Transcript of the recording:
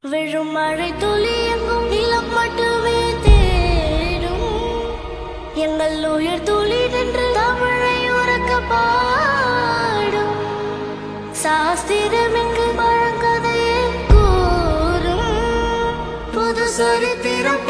விழும் மழை துளி எங்கும் நிலம் மட்டுமே தேடும் எங்கள் உயிர் துளி நின்று தமிழை உறக்க பாடும் சாஸ்திரம் எங்கு பழங்கதையை கூறும் புது சரித்திரம்